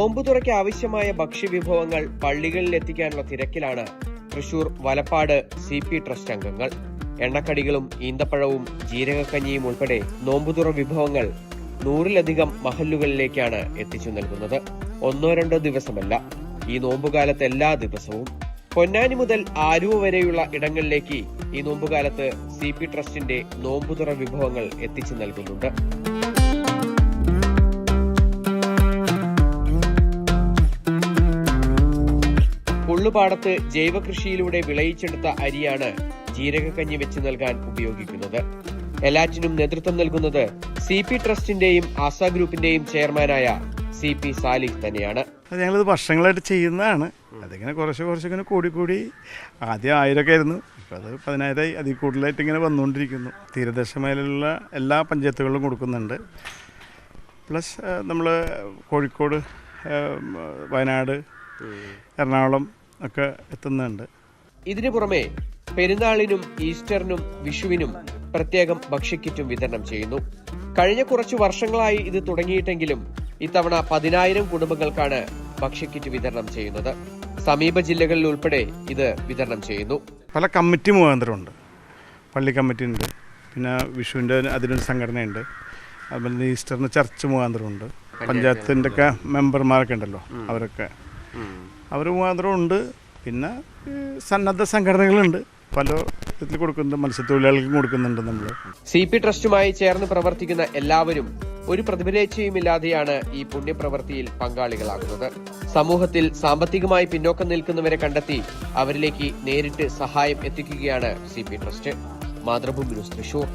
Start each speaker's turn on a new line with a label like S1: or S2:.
S1: നോമ്പുതുറയ്ക്ക് ആവശ്യമായ ഭക്ഷ്യവിഭവങ്ങൾ പള്ളികളിൽ എത്തിക്കാനുള്ള തിരക്കിലാണ് തൃശൂർ വലപ്പാട് CP ട്രസ്റ്റ് അംഗങ്ങൾ. എണ്ണക്കടികളും ഈന്തപ്പഴവും ജീരകക്കഞ്ഞിയും ഉൾപ്പെടെ നോമ്പുതുറ വിഭവങ്ങൾ 100-ലധികം മഹല്ലുകളിലേക്കാണ് എത്തിച്ചു നൽകുന്നത്. 1-2 ദിവസമല്ല, ഈ നോമ്പുകാലത്ത് എല്ലാ ദിവസവും. പൊന്നാനി മുതൽ ആലുവ വരെയുള്ള ഇടങ്ങളിലേക്ക് ഈ നോമ്പുകാലത്ത് CP ട്രസ്റ്റിന്റെ നോമ്പുതുറ വിഭവങ്ങൾ എത്തിച്ചു നൽകുന്നുണ്ട്. പുള്ളുപാടത്ത് ജൈവകൃഷിയിലൂടെ വിളയിച്ചെടുത്ത അരിയാണ് ജീരകക്കഞ്ഞി വെച്ച് നൽകാൻ ഉപയോഗിക്കുന്നത്. എല്ലാറ്റിനും നേതൃത്വം നൽകുന്നത് CP ട്രസ്റ്റിന്റെയും ആസാ ഗ്രൂപ്പിന്റെയും ചെയർമാനായ CP സാലിഹ് തന്നെയാണ്.
S2: ഞങ്ങളിത് വർഷങ്ങളായിട്ട് ചെയ്യുന്നതാണ്. അതിങ്ങനെ കുറച്ചൊക്കെ കൂടി ആദ്യം 1000 ആയിരുന്നു, ഇപ്പം അത് 10,000 അതിൽ കൂടുതലായിട്ട് ഇങ്ങനെ വന്നുകൊണ്ടിരിക്കുന്നു. തീരദേശ മേഖലയിലുള്ള എല്ലാ പഞ്ചായത്തുകളിലും കൊടുക്കുന്നുണ്ട്. പ്ലസ് നമ്മൾ കോഴിക്കോട്, വയനാട്, എറണാകുളം ഒക്കെ എത്തുന്നുണ്ട്.
S1: ഇതിനു പുറമെ പെരുന്നാളിനും ഈസ്റ്ററിനും വിഷുവിനും പ്രത്യേകം ഭക്ഷ്യക്കിറ്റും വിതരണം ചെയ്യുന്നു. കഴിഞ്ഞ കുറച്ചു വർഷങ്ങളായി ഇത് തുടങ്ങിയിട്ടെങ്കിലും ഇത്തവണ 10,000 കുടുംബങ്ങൾക്കാണ് ഭക്ഷ്യക്കിറ്റ് വിതരണം ചെയ്യുന്നത്. സമീപ ജില്ലകളിൽ ഉൾപ്പെടെ ഇത് വിതരണം ചെയ്യുന്നു.
S2: പല കമ്മിറ്റി മുഖാന്തരമുണ്ട്. പള്ളി കമ്മിറ്റി ഉണ്ട്, പിന്നെ വിഷുവിൻ്റെ അതിനൊരു സംഘടനയുണ്ട്, അതുപോലെ ഈസ്റ്ററിന് ചർച്ച് മുഖാന്തരമുണ്ട്, പഞ്ചായത്തിൻ്റെ ഒക്കെ മെമ്പർമാരൊക്കെ ഉണ്ടല്ലോ, അവർ മുഖാന്തരമുണ്ട്. പിന്നെ സന്നദ്ധ സംഘടനകളുണ്ട്, പല വിധത്തിൽ കൊടുക്കുന്നുണ്ട്. മത്സ്യത്തൊഴിലാളികൾക്കും കൊടുക്കുന്നുണ്ട്. നമ്മൾ
S1: CP ട്രസ്റ്റുമായി ചേർന്ന് പ്രവർത്തിക്കുന്ന എല്ലാവരും ഒരു പ്രതിഫലേച്ഛയുമില്ലാതെയാണ് ഈ പുണ്യപ്രവൃത്തിയിൽ പങ്കാളികളാകുന്നത്. സമൂഹത്തിൽ സാമ്പത്തികമായി പിന്നോക്കം നിൽക്കുന്നവരെ കണ്ടെത്തി അവരിലേക്ക് നേരിട്ട് സഹായം എത്തിക്കുകയാണ് CP trust. Mathrubhumi news, Thrissur.